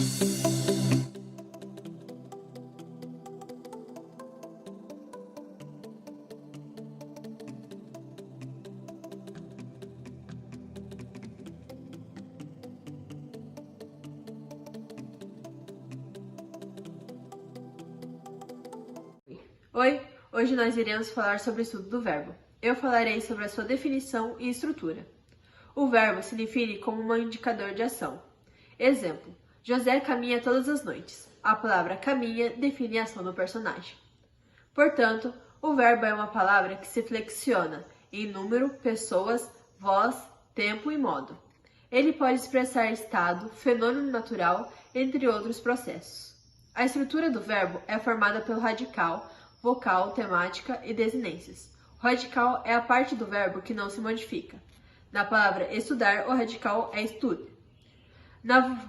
Oi, hoje nós iremos falar sobre o estudo do verbo. Eu falarei sobre a sua definição e estrutura. O verbo se define como um indicador de ação. Exemplo: José caminha todas as noites. A palavra caminha define a ação do personagem. Portanto, o verbo é uma palavra que se flexiona em número, pessoas, voz, tempo e modo. Ele pode expressar estado, fenômeno natural, entre outros processos. A estrutura do verbo é formada pelo radical, vocal, temática e desinências. O radical é a parte do verbo que não se modifica. Na palavra estudar, o radical é estude.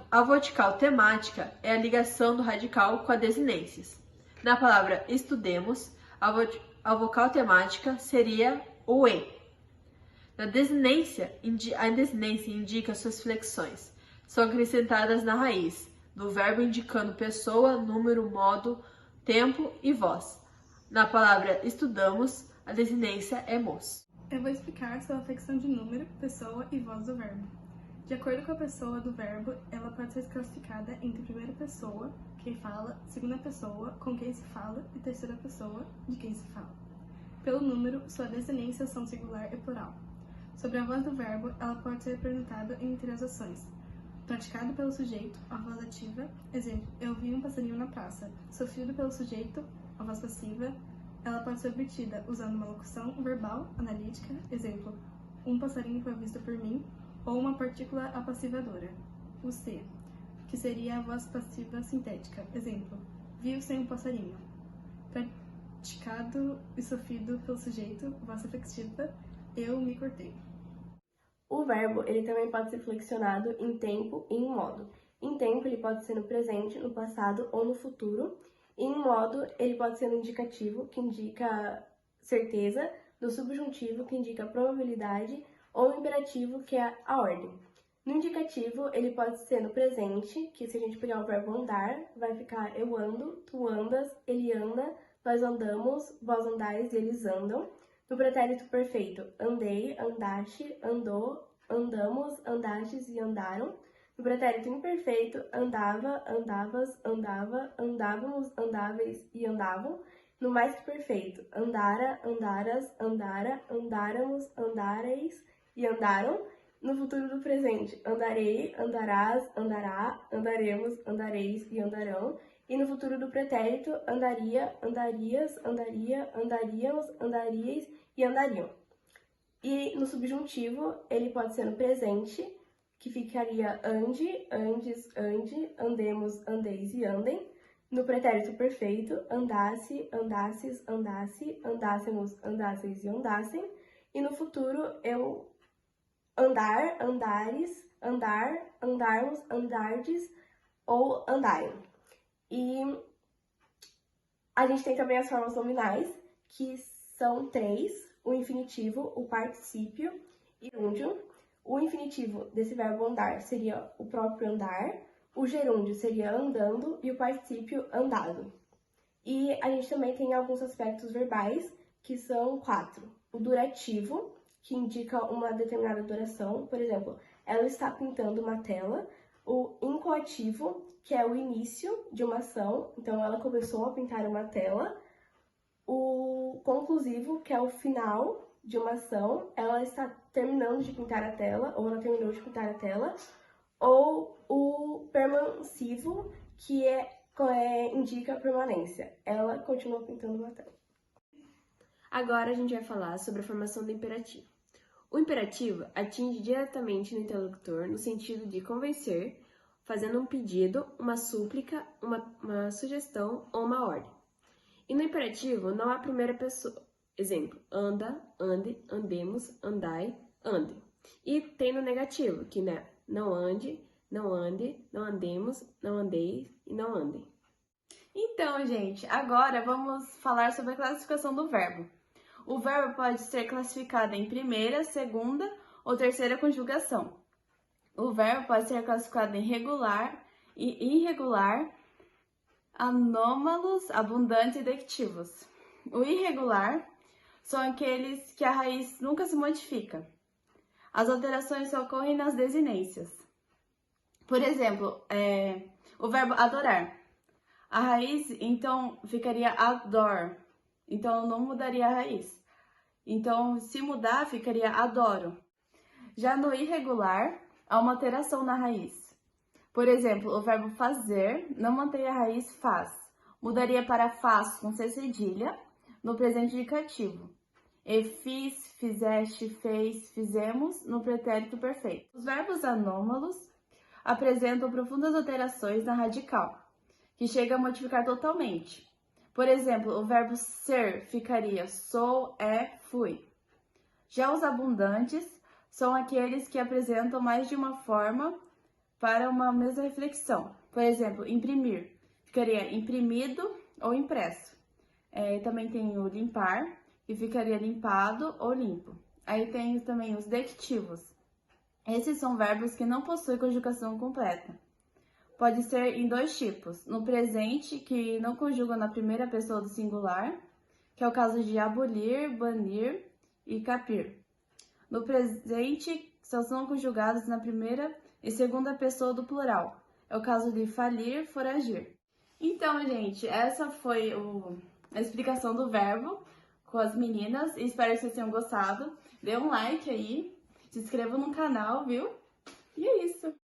A vocal temática é a ligação do radical com a desinências. Na palavra estudemos, a vocal temática seria o e. A desinência indica suas flexões. São acrescentadas na raiz do verbo indicando pessoa, número, modo, tempo e voz. Na palavra estudamos, a desinência é mos. Eu vou explicar sobre a flexão de número, pessoa e voz do verbo. De acordo com a pessoa do verbo, ela pode ser classificada entre primeira pessoa, quem fala, segunda pessoa, com quem se fala, e terceira pessoa, de quem se fala. Pelo número, sua desinência são singular e plural. Sobre a voz do verbo, ela pode ser representada em três ações. Praticado pelo sujeito, a voz ativa, exemplo, eu vi um passarinho na praça. Sofrido pelo sujeito, a voz passiva, ela pode ser obtida usando uma locução verbal, analítica, exemplo, um passarinho foi visto por mim, ou uma partícula apassivadora, o se, que seria a voz passiva sintética, exemplo, viu-se um passarinho. Praticado e sofrido pelo sujeito, voz reflexiva, eu me cortei. O verbo ele também pode ser flexionado em tempo e em modo. Em tempo, ele pode ser no presente, no passado ou no futuro. E em modo, ele pode ser no indicativo, que indica certeza, no subjuntivo, que indica probabilidade, ou no imperativo, que é a ordem. No indicativo, ele pode ser no presente, que se a gente pegar o verbo andar, vai ficar eu ando, tu andas, ele anda, nós andamos, vós andais e eles andam. No pretérito perfeito, andei, andaste, andou, andamos, andastes e andaram. No pretérito imperfeito, andava, andavas, andava, andávamos, andáveis e andavam. No mais que perfeito, andara, andaras, andara, andáramos, andareis e andaram. No futuro do presente, andarei, andarás, andará, andaremos, andareis e andarão. E no futuro do pretérito, andaria, andarias, andaria, andaríamos, andaríeis e andariam. E no subjuntivo, ele pode ser no presente, que ficaria ande, andes, ande, andemos, andeis e andem. No pretérito perfeito, andasse, andasses, andasse, andássemos, andasseis e andassem. E no futuro, eu andar, andares, andar, andarmos, andardes ou andarem. E a gente tem também as formas nominais, que são três: o infinitivo, o particípio e o gerúndio. O infinitivo desse verbo andar seria o próprio andar, o gerúndio seria andando e o particípio andado. E a gente também tem alguns aspectos verbais, que são quatro: o durativo, que indica uma determinada duração, por exemplo, ela está pintando uma tela. O incoativo, que é o início de uma ação, então ela começou a pintar uma tela. O conclusivo, que é o final de uma ação, ela está terminando de pintar a tela, ou ela terminou de pintar a tela. Ou o permansivo, que indica a permanência, ela continua pintando uma tela. Agora a gente vai falar sobre a formação do imperativo. O imperativo atinge diretamente no interlocutor no sentido de convencer, fazendo um pedido, uma súplica, uma sugestão ou uma ordem. E no imperativo não há primeira pessoa. Exemplo, anda, ande, andemos, andai, ande. E tem no negativo, que é não ande, não ande, não andemos, não andeis e não andem. Então, gente, agora vamos falar sobre a classificação do verbo. O verbo pode ser classificado em primeira, segunda ou terceira conjugação. O verbo pode ser classificado em regular, irregular, anômalos, abundantes e dectivos. O irregular são aqueles que a raiz nunca se modifica. As alterações só ocorrem nas desinências. Por exemplo, o verbo adorar. A raiz, então, ficaria ador. Então, não mudaria a raiz. Então, se mudar, ficaria adoro. Já no irregular, há uma alteração na raiz. Por exemplo, o verbo fazer não mantém a raiz faz. Mudaria para faz com C cedilha no presente indicativo. E fiz, fizeste, fez, fizemos no pretérito perfeito. Os verbos anômalos apresentam profundas alterações na radical, que chega a modificar totalmente. Por exemplo, o verbo ser ficaria sou, é, fui. Já os abundantes são aqueles que apresentam mais de uma forma para uma mesma reflexão. Por exemplo, imprimir ficaria imprimido ou impresso. Também tem o limpar, que ficaria limpado ou limpo. Aí tem também os dectivos. Esses são verbos que não possuem conjugação completa. Pode ser em dois tipos. No presente, que não conjugam na primeira pessoa do singular, que é o caso de abolir, banir e capir. No presente, só são conjugados na primeira e segunda pessoa do plural. É o caso de falir, foragir. Então, gente, essa foi a explicação do verbo com as meninas. Espero que vocês tenham gostado. Dê um like aí, se inscreva no canal, viu? E é isso!